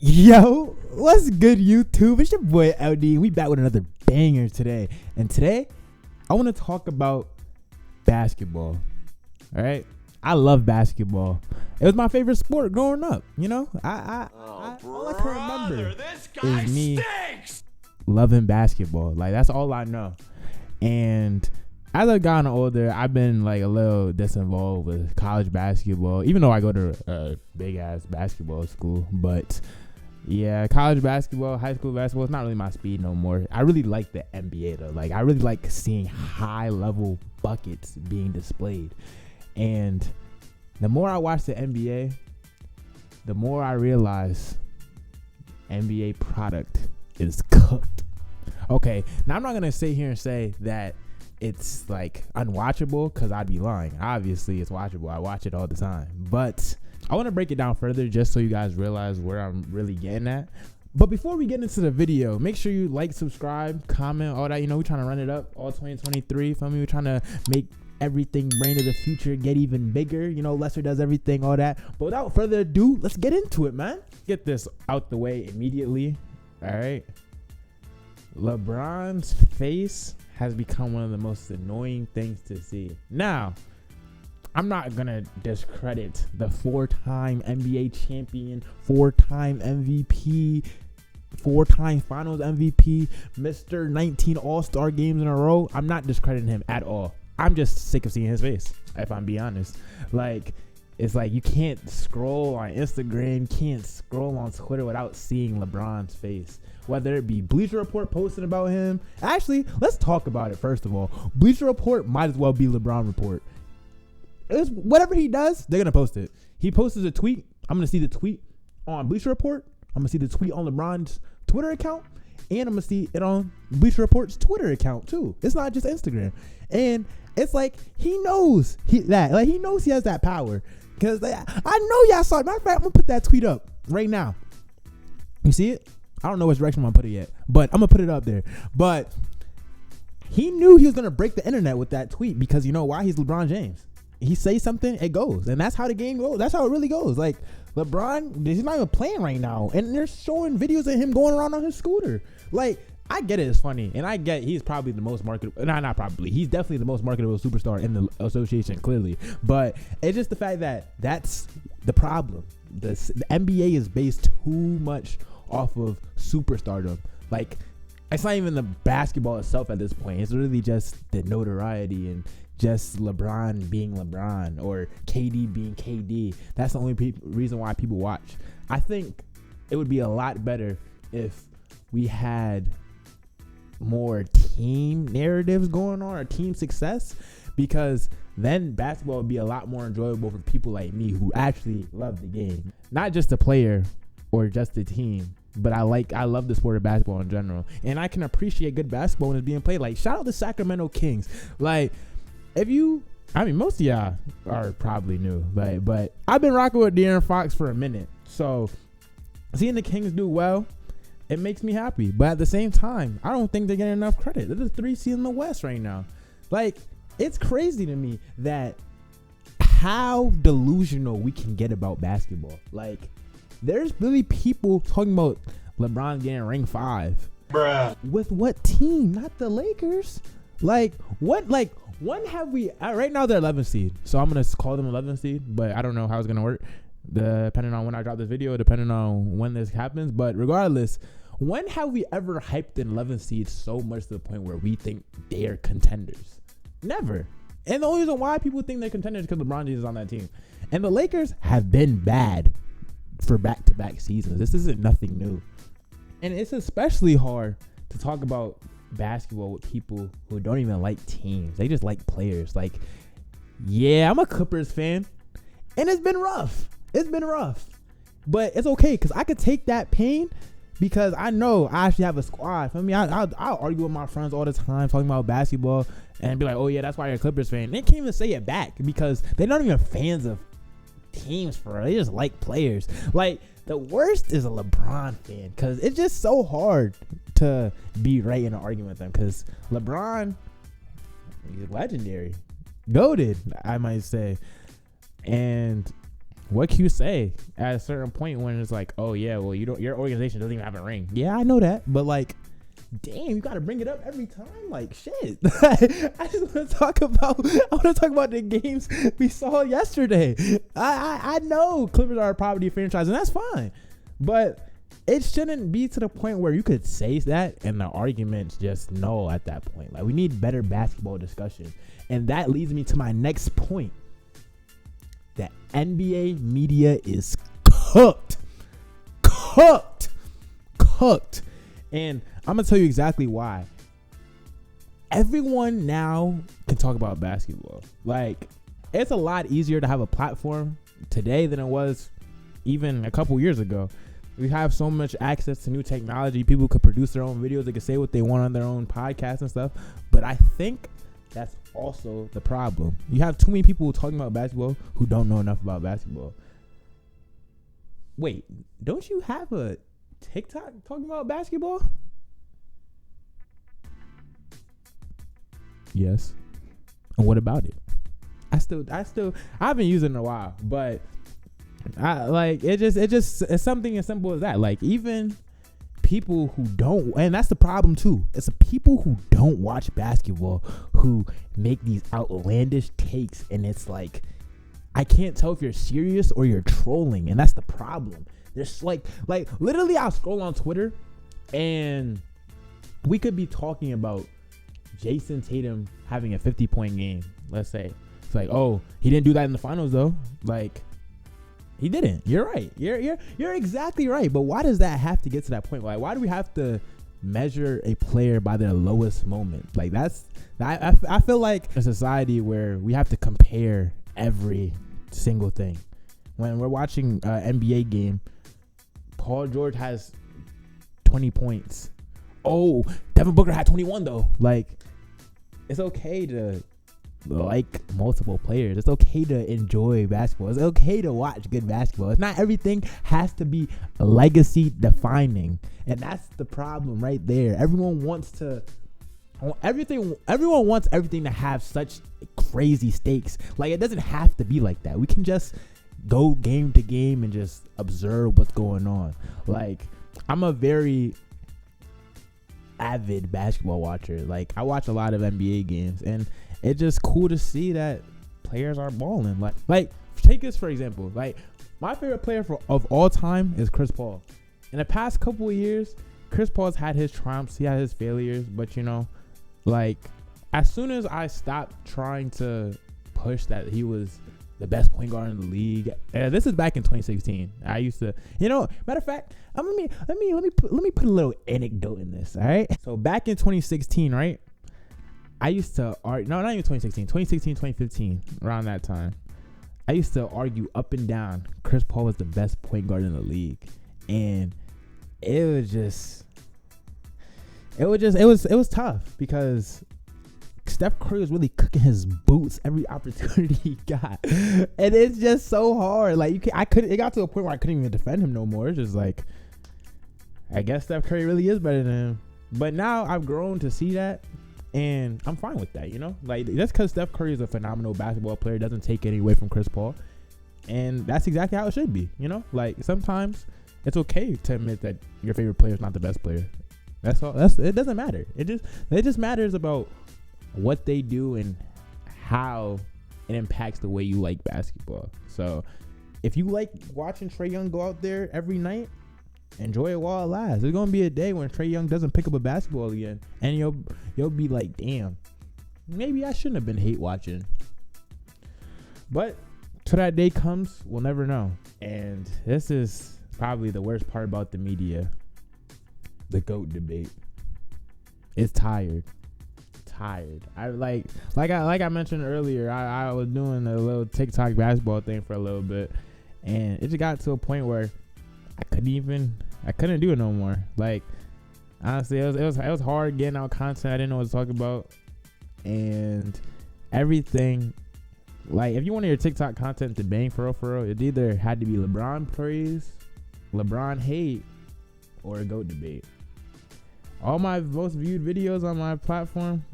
Yo, what's good, YouTube? It's your boy LD. We back with another banger today. And today, I want to talk about basketball. All right, I love basketball. It was my favorite sport growing up. You know, all I can remember is me loving basketball. Like that's all I know. And as I've gotten older, I've been like a little disinvolved with college basketball, even though I go to a big ass basketball school. But yeah, college basketball, high school basketball, it's not really my speed no more. I really like the NBA though. Like I really like seeing high level buckets being displayed. And the more I watch the NBA, the more I realize NBA product is cooked. Okay, now I'm not gonna sit here and say that it's like unwatchable because I'd be lying. Obviously, it's watchable. I watch it all the time. But I want to break it down further just so you guys realize where I'm really getting at. But before we get into the video, make sure you like, subscribe, comment, all that. You know, we're trying to run it up all 2023. Feel me? We're trying to make everything Brain of the Future get even bigger. You know, Lester does everything, all that. But without further ado, let's get into it, man. Get this out the way immediately. All right. LeBron's face has become one of the most annoying things to see. Now, I'm not going to discredit the 4-time NBA champion, 4-time MVP, 4-time finals MVP, Mr. 19 All-Star games in a row. I'm not discrediting him at all. I'm just sick of seeing his face, if I'm being honest. Like, it's like you can't scroll on Instagram, can't scroll on Twitter without seeing LeBron's face. Whether it be Bleacher Report posting about him. Actually, let's talk about it first of all. Bleacher Report might as well be LeBron Report. It's whatever he does, they're going to post it. He posts a tweet. I'm going to see the tweet on Bleacher Report. I'm going to see the tweet on LeBron's Twitter account. And I'm going to see it on Bleacher Report's Twitter account too. It's not just Instagram. And it's like he knows he knows he has that power. Because I know y'all saw it. Matter of fact, I'm going to put that tweet up right now. You see it? I don't know which direction I'm going to put it yet. But I'm going to put it up there. But he knew he was going to break the internet with that tweet. Because you know why? He's LeBron James. He says something, it goes. And that's how the game goes. That's how it really goes. Like, LeBron, he's not even playing right now. And they're showing videos of him going around on his scooter. Like, I get it. It's funny. And I get he's probably the most marketable. Not probably. He's definitely the most marketable superstar in the association, clearly. But it's just the fact that that's the problem. The NBA is based too much off of superstardom. Like, it's not even the basketball itself at this point. It's really just the notoriety and just LeBron being LeBron or KD being KD. That's the only reason why people watch. I think it would be a lot better if we had more team narratives going on or team success, because then basketball would be a lot more enjoyable for people like me who actually love the game, not just the player or just the team. But I love the sport of basketball in general, and I can appreciate good basketball when it's being played. Like, shout out to Sacramento Kings. Like, most of y'all are probably new, but I've been rocking with De'Aaron Fox for a minute. So seeing the Kings do well, it makes me happy. But at the same time, I don't think they're getting enough credit. They're the 3 seed in the West right now. Like, it's crazy to me that how delusional we can get about basketball. Like, there's really people talking about LeBron getting ring 5. Bruh. With what team? Not the Lakers. Like, what? Like, when have we? Right now they're 11th seed, so I'm gonna call them 11th seed. But I don't know how it's gonna work, depending on when I drop this video, depending on when this happens. But regardless, when have we ever hyped an 11th seed so much to the point where we think they are contenders? Never. And the only reason why people think they're contenders is because LeBron James is on that team, and the Lakers have been bad for back-to-back seasons. This isn't nothing new, and it's especially hard to talk about basketball with people who don't even like teams. They just like players. Like, yeah, I'm a Clippers fan, and it's been rough. But it's okay, because I could take that pain, because I know I actually have a squad. I mean, I'll argue with my friends all the time talking about basketball and be like, oh yeah, that's why you're a Clippers fan. They can't even say it back because they're not even fans of teams for real. They just like players. Like, the worst is a LeBron fan, because it's just so hard to be right in an argument with them, because LeBron, he's legendary, goated, I might say. And what can you say at a certain point when it's like, oh yeah, well your organization doesn't even have a ring. Yeah, I know that, but like, damn, you gotta bring it up every time. Like shit. I just want to talk about. I want to talk about the games we saw yesterday. I know Clippers are a property franchise, and that's fine, but it shouldn't be to the point where you could say that and the argument's just no at that point. Like, we need better basketball discussion. And that leads me to my next point. The NBA media is cooked. And I'm going to tell you exactly why. Everyone now can talk about basketball. Like, it's a lot easier to have a platform today than it was even a couple years ago. We have so much access to new technology. People could produce their own videos. They could say what they want on their own podcasts and stuff. But I think that's also the problem. You have too many people talking about basketball who don't know enough about basketball. Wait, don't you have a TikTok talking about basketball? Yes. And what about it? I haven't used it in a while, but it's something as simple as that. Like, even people who don't, and that's the problem too, it's the people who don't watch basketball who make these outlandish takes, and it's like, I can't tell if you're serious or you're trolling, and that's the problem. There's like literally, I'll scroll on Twitter and we could be talking about Jason Tatum having a 50-point game, let's say. It's like, oh, he didn't do that in the finals though. Like, he didn't. You're right. You're exactly right. But why does that have to get to that point? Like, why do we have to measure a player by their lowest moment? Like, I feel like a society where we have to compare every single thing. When we're watching an NBA game, Paul George has 20 points. Oh, Devin Booker had 21 though. Like, it's okay to like multiple players. It's okay to enjoy basketball. It's okay to watch good basketball. It's not everything has to be legacy defining, and that's the problem right there. Everyone wants everything to have such crazy stakes. Like, it doesn't have to be like that. We can just go game to game and just observe what's going on. Like, I'm a very avid basketball watcher. Like, I watch a lot of NBA games, and it's just cool to see that players are balling. Like take this for example. Like, my favorite player of all time is Chris Paul. In the past couple of years, Chris Paul's had his triumphs, he had his failures, but like, as soon as I stopped trying to push that he was the best point guard in the league, this is back in 2016. I used to, matter of fact, let me put a little anecdote in this. All right. So back in 2016, right? I used to argue, no, not even 2016, 2015, around that time. I used to argue up and down Chris Paul was the best point guard in the league. And it was tough because Steph Curry was really cooking his boots every opportunity he got. And it's just so hard. Like, it got to a point where I couldn't even defend him no more. It's just like, I guess Steph Curry really is better than him. But now I've grown to see that, and I'm fine with that, Like, just because Steph Curry is a phenomenal basketball player doesn't take any away from Chris Paul. And that's exactly how it should be, Like, sometimes it's okay to admit that your favorite player is not the best player. That's all. It doesn't matter. It just matters about what they do and how it impacts the way you like basketball. So if you like watching Trae Young go out there every night, enjoy it while it lasts. There's gonna be a day when Trae Young doesn't pick up a basketball again, and you'll be like, damn, maybe I shouldn't have been hate watching. But till that day comes, we'll never know. And this is probably the worst part about the media, the GOAT debate. It's tired. I like I mentioned earlier, I was doing a little TikTok basketball thing for a little bit, and it just got to a point where I couldn't do it no more. Like, honestly, it was hard getting out content. I didn't know what to talk about, and everything. Like, if you wanted your TikTok content to bang for real, it either had to be LeBron praise, LeBron hate, or a GOAT debate. All my most viewed videos on my platform,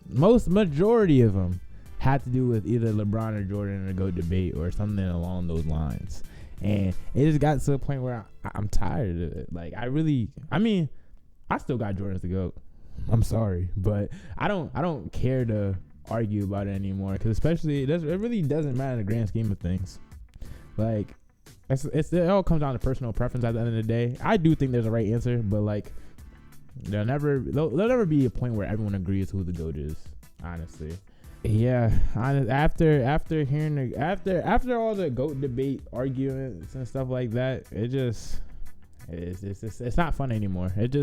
majority of them had to do with either LeBron or Jordan in a GOAT debate or something along those lines. And it just got to a point where I'm tired of it. Like, I still got Jordan to GOAT. I'm sorry, but I don't care to argue about it anymore, because especially it really doesn't matter in the grand scheme of things. Like, it all comes down to personal preference at the end of the day. I do think there's a right answer, but like, there'll never be a point where everyone agrees who the GOAT is, honestly. Yeah, after all the GOAT debate arguments and stuff like that, it's not fun anymore. It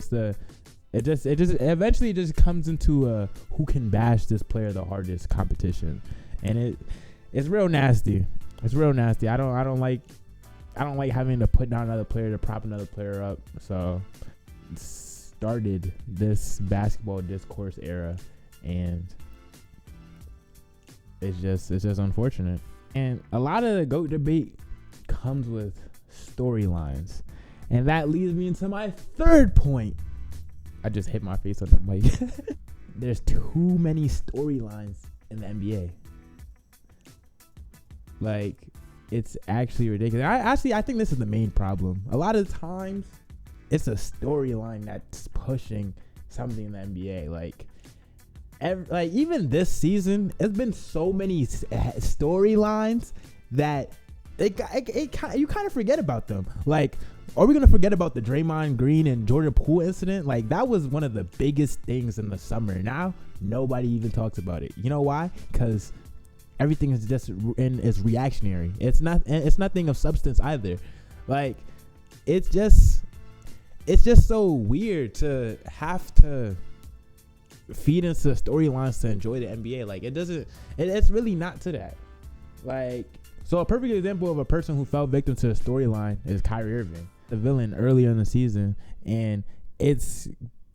eventually just comes into who can bash this player the hardest competition, and it's real nasty. It's real nasty. I don't like having to put down another player to prop another player up. So it started this basketball discourse era, and it's just unfortunate. And a lot of the GOAT debate comes with storylines, and that leads me into my third point. I just hit my face on the mic. There's too many storylines in the NBA. Like, it's actually ridiculous. I think this is the main problem. A lot of times, it's a storyline that's pushing something in the NBA. Like even this season, it's been so many storylines that you kind of forget about them. Like, are we gonna forget about the Draymond Green and Jordan Poole incident? Like, that was one of the biggest things in the summer. Now nobody even talks about it. You know why? Because everything is just is reactionary. It's nothing of substance either. Like, it's just so weird to have to feed into storylines to enjoy the NBA. Like, it's really not to that. Like, so a perfect example of a person who fell victim to a storyline is Kyrie Irving, the villain earlier in the season, and it's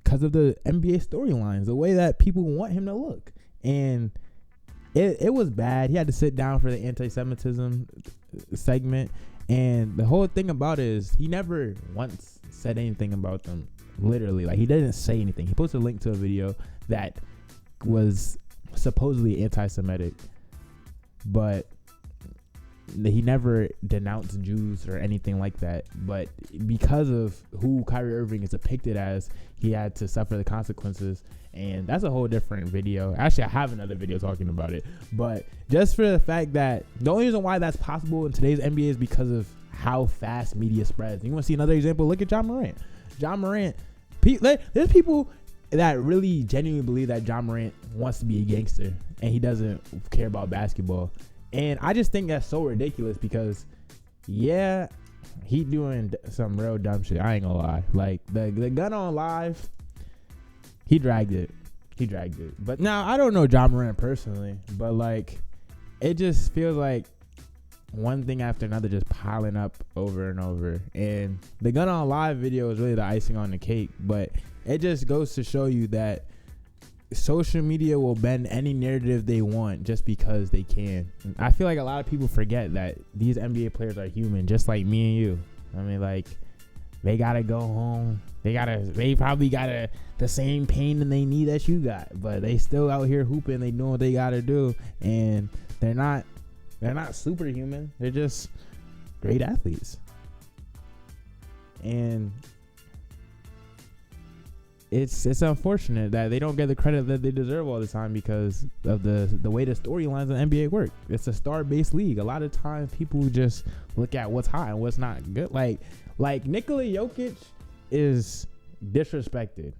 because of the NBA storylines, the way that people want him to look. And it was bad. He had to sit down for the anti-Semitism segment, and the whole thing about it is he never once said anything about them. Literally, like, he didn't say anything. He posted a link to a video that was supposedly anti-Semitic, but he never denounced Jews or anything like that. But because of who Kyrie Irving is depicted as, he had to suffer the consequences. And that's a whole different video. Actually, I have another video talking about it. But just for the fact that the only reason why that's possible in today's NBA is because of how fast media spreads. You want to see another example? Look at Ja Morant. Ja Morant. There's people that really genuinely believe that Ja Morant wants to be a gangster and he doesn't care about basketball. And I just think that's so ridiculous because, yeah, he doing some real dumb shit. I ain't gonna lie. Like, the gun on live, he dragged it. But now, I don't know Ja Morant personally, but like, it just feels like one thing after another just piling up over and over. And the gun on live video is really the icing on the cake, but it just goes to show you that social media will bend any narrative they want just because they can. And I feel like a lot of people forget that these NBA players are human, just like me and you. I mean, like, they gotta go home. They probably got the same pain and they need that you got, but they still out here hooping. They doing what they gotta do, and they're not superhuman. They're just great athletes. And it's unfortunate that they don't get the credit that they deserve all the time because of the way the storylines in the NBA work. It's a star-based league. A lot of times people just look at what's hot and what's not good. Like Nikola Jokic is disrespected.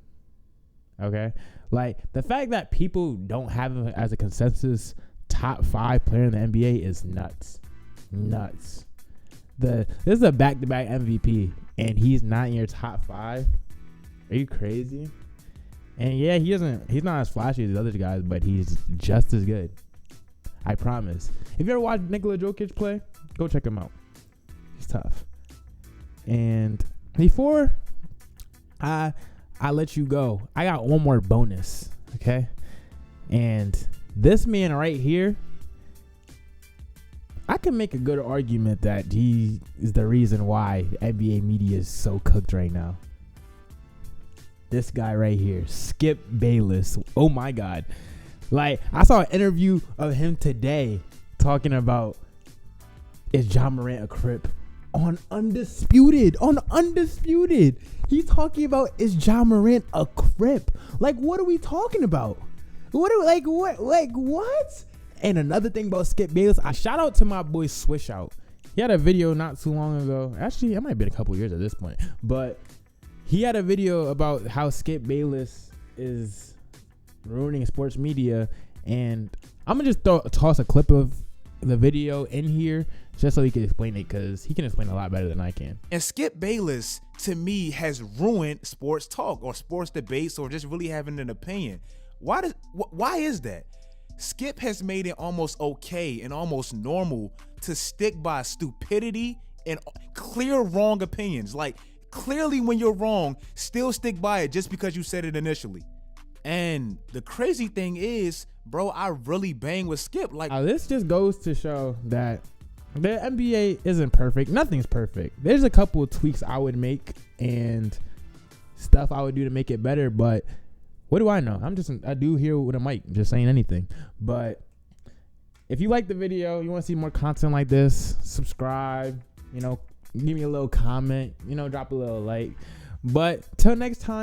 Okay? Like, the fact that people don't have him as a consensus top 5 player in the NBA is nuts. This is a back-to-back MVP and he's not in your top 5. Are you crazy? And yeah, he's not as flashy as the other guys, but he's just as good. I promise. If you ever watched Nikola Jokic play, go check him out. He's tough. And before I let you go, I got one more bonus, okay? And this man right here, I can make a good argument that he is the reason why NBA media is so cooked right now. This guy right here, Skip Bayless. Oh my God. Like, I saw an interview of him today talking about, is Ja Morant a Crip? On Undisputed. He's talking about, is Ja Morant a Crip? Like, what are we talking about? What? And another thing about Skip Bayless, I shout out to my boy Swish Out. He had a video not too long ago. Actually, it might have been a couple years at this point. But he had a video about how Skip Bayless is ruining sports media. And I'm going to just toss a clip of the video in here just so he can explain it, because he can explain a lot better than I can. And Skip Bayless, to me, has ruined sports talk or sports debates or just really having an opinion. Why is that? Skip has made it almost okay and almost normal to stick by stupidity and clear wrong opinions. Like, clearly when you're wrong, still stick by it just because you said it initially. And the crazy thing is, bro, I really bang with Skip. Like, this just goes to show that the NBA isn't perfect. Nothing's perfect. There's a couple of tweaks I would make and stuff I would do to make it better, but what do I know? I do here with a mic, just saying anything. But if you like the video, you want to see more content like this, subscribe, give me a little comment, drop a little like. But till next time.